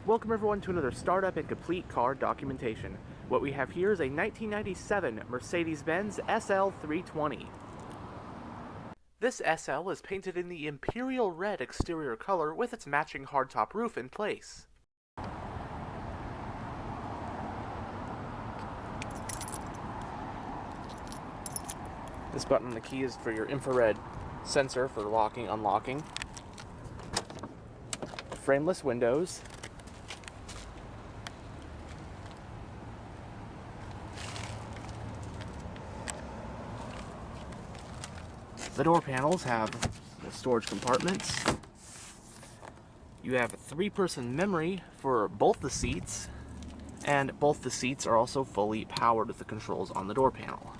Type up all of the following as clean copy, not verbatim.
Welcome everyone to another startup and complete car documentation. What we have here is a 1997 Mercedes-Benz SL-320. This SL is painted in the imperial red exterior color with its matching hardtop roof in place. This button on the key is for your infrared sensor for locking, unlocking. Frameless windows. The door panels have the storage compartments. You have a 3-person memory for both the seats, and both the seats are also fully powered with the controls on the door panel.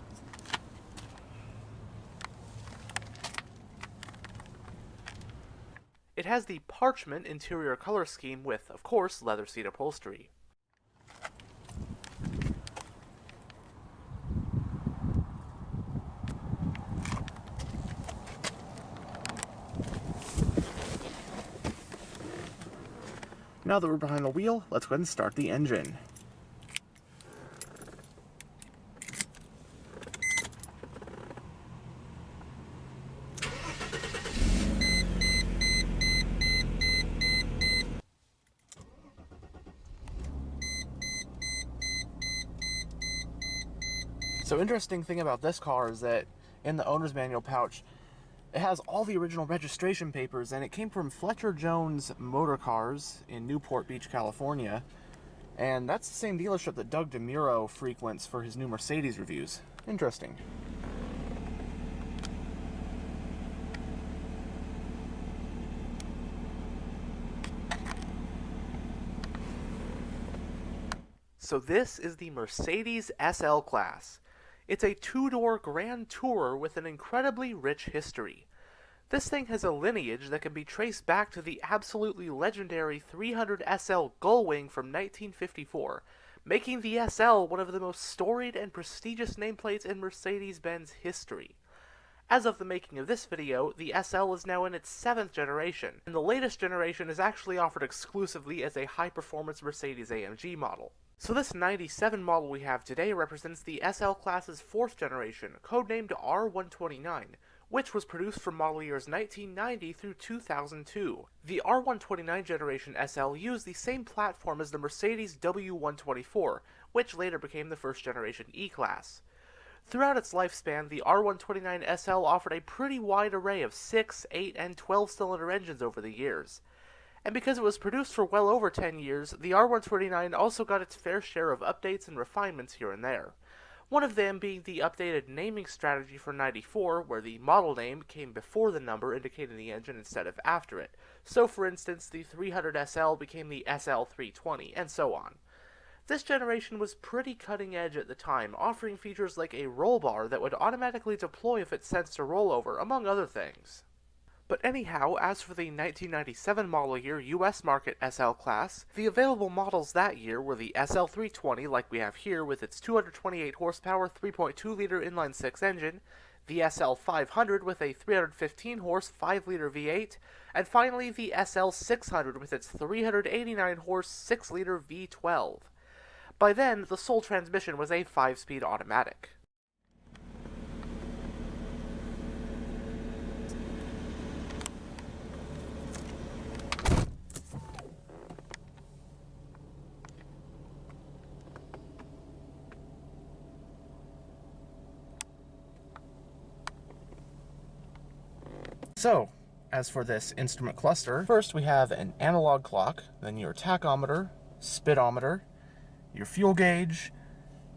It has the parchment interior color scheme with, of course, leather seat upholstery. Now that we're behind the wheel, let's go ahead and start the engine. So interesting thing about this car is that in the owner's manual pouch, it has all the original registration papers, and it came from Fletcher Jones Motor Cars in Newport Beach, California. And that's the same dealership that Doug DeMuro frequents for his new Mercedes reviews. Interesting. So this is the Mercedes SL-Class. It's a 2-door Grand Tourer with an incredibly rich history. This thing has a lineage that can be traced back to the absolutely legendary 300 SL Gullwing from 1954, making the SL one of the most storied and prestigious nameplates in Mercedes-Benz history. As of the making of this video, the SL is now in its 7th generation, and the latest generation is actually offered exclusively as a high-performance Mercedes-AMG model. So this 97 model we have today represents the SL-Class's 4th generation, codenamed R129, which was produced for model years 1990 through 2002. The R129 generation SL used the same platform as the Mercedes W124, which later became the 1st generation E-Class. Throughout its lifespan, the R129 SL offered a pretty wide array of 6, 8, and 12-cylinder engines over the years. And because it was produced for well over 10 years, the R129 also got its fair share of updates and refinements here and there. One of them being the updated naming strategy for 94, where the model name came before the number indicating the engine instead of after it. So for instance, the 300 SL became the SL-320, and so on. This generation was pretty cutting edge at the time, offering features like a roll bar that would automatically deploy if it sensed a rollover, among other things. But anyhow, as for the 1997 model year US market SL-Class, the available models that year were the SL-320 like we have here with its 228 horsepower 3.2-liter inline-6 engine, the SL-500 with a 315 horse 5-liter V8, and finally the SL-600 with its 389 horse 6-liter V12. By then, the sole transmission was a 5-speed automatic. So, as for this instrument cluster, first we have an analog clock, then your tachometer, speedometer, your fuel gauge,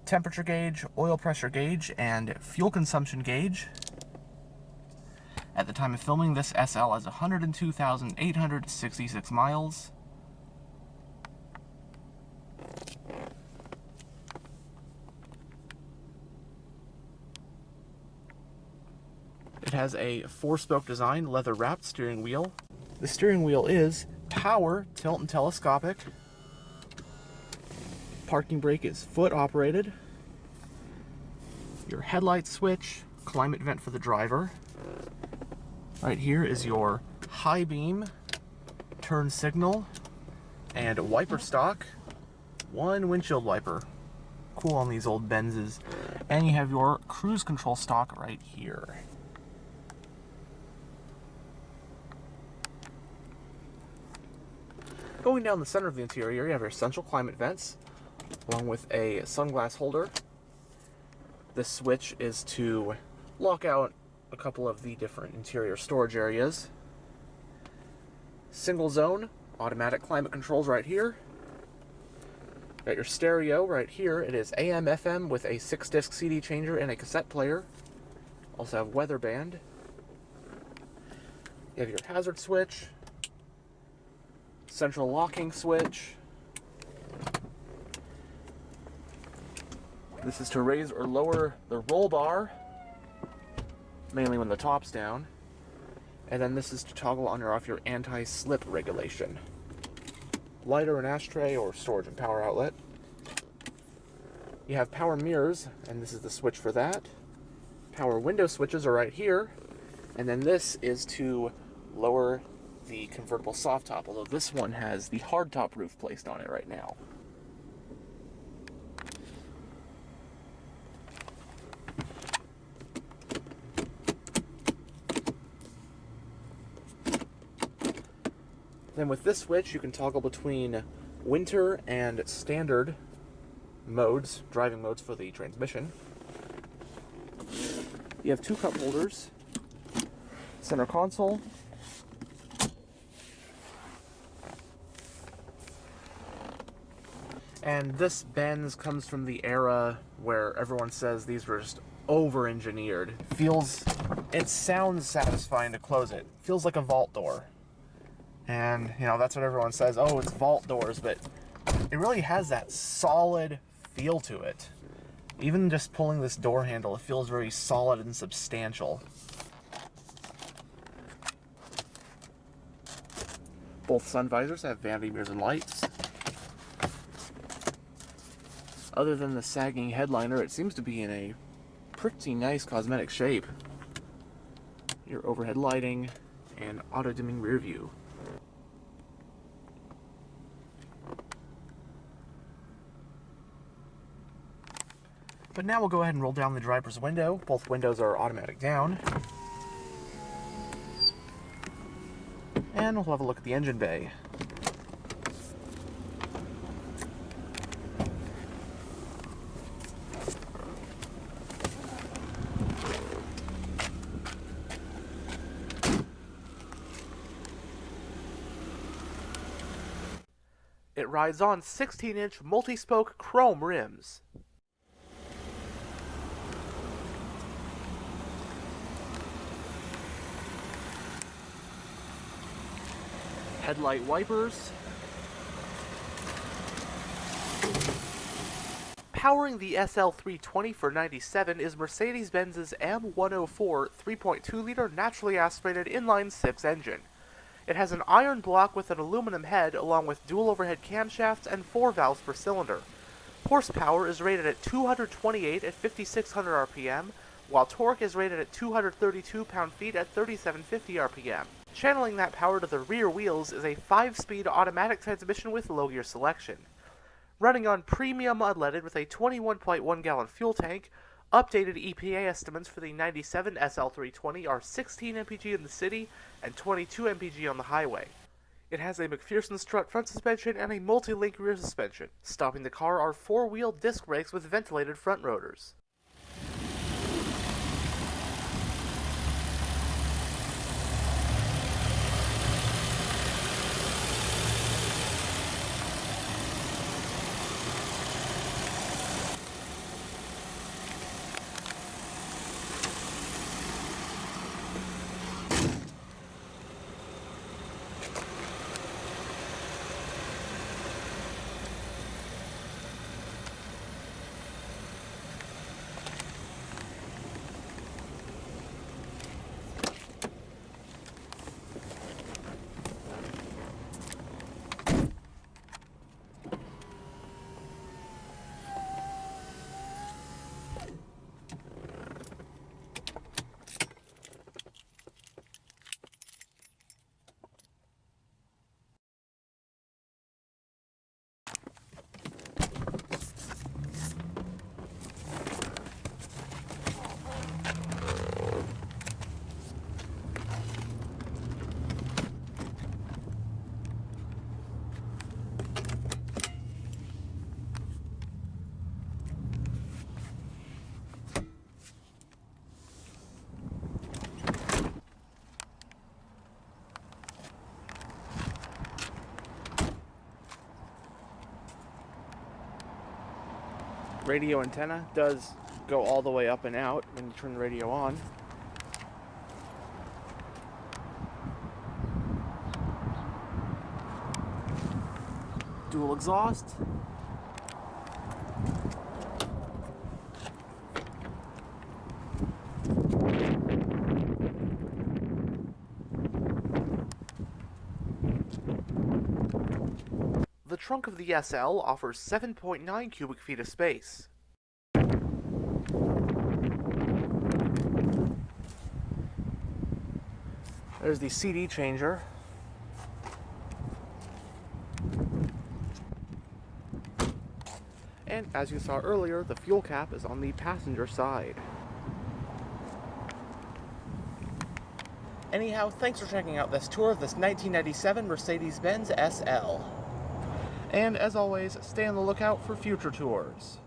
temperature gauge, oil pressure gauge, and fuel consumption gauge. At the time of filming, this SL has 102,866 miles. It has a 4-spoke design, leather-wrapped steering wheel. The steering wheel is power, tilt, and telescopic. Parking brake is foot-operated. Your headlight switch, climate vent for the driver. Right here is your high beam, turn signal, And wiper stock, one windshield wiper. Cool on these old Benzes. And you have your cruise control stock right here. Going down the center of the interior, you have your central climate vents, along with a sunglass holder. This switch is to lock out a couple of the different interior storage areas. Single zone, automatic climate controls right here. Got your stereo right here. It is AM, FM with a 6-disc CD changer and a cassette player. Also have weather band. You have your hazard switch, central locking switch. This is to raise or lower the roll bar, mainly when the top's down. And then this is to toggle on or off your anti-slip regulation. Lighter and ashtray or storage and power outlet. You have power mirrors, and this is the switch for that. Power window switches are right here. And then this is to lower the convertible soft top, although this one has the hard top roof placed on it right now. Then with this switch, you can toggle between winter and standard modes, driving modes for the transmission. You have 2 cup holders, center console, and this Benz comes from the era where everyone says these were just over-engineered. It sounds satisfying to close it. Feels like a vault door. And, you know, that's what everyone says, oh, it's vault doors, but it really has that solid feel to it. Even just pulling this door handle, it feels very solid and substantial. Both Sunvisors have vanity mirrors and lights. Other than the sagging headliner, it seems to be in a pretty nice cosmetic shape. Your overhead lighting and auto-dimming rear view. But now we'll go ahead and roll down the driver's window. Both windows are automatic down. And we'll have a look at the engine bay. It rides on 16-inch multi-spoke chrome rims. Headlight wipers. Powering the SL-320 for 97 is Mercedes-Benz's M104 3.2-liter naturally aspirated inline-6 engine. It has an iron block with an aluminum head along with dual overhead camshafts and 4 valves per cylinder. Horsepower is rated at 228 at 5,600 RPM, while torque is rated at 232 pound-feet at 3,750 RPM. Channeling that power to the rear wheels is a 5-speed automatic transmission with low gear selection. Running on premium unleaded with a 21.1-gallon fuel tank, updated EPA estimates for the 97 SL-320 are 16 mpg in the city and 22 mpg on the highway. It has a McPherson strut front suspension and a multi-link rear suspension. Stopping the car are 4-wheel disc brakes with ventilated front rotors. radio antenna does go all the way up and out when you turn the radio on. Dual exhaust. The trunk of the SL offers 7.9 cubic feet of space. There's the CD changer. And as you saw earlier, the fuel cap is on the passenger side. Anyhow, thanks for checking out this tour of this 1997 Mercedes-Benz SL. And as always, stay on the lookout for future tours.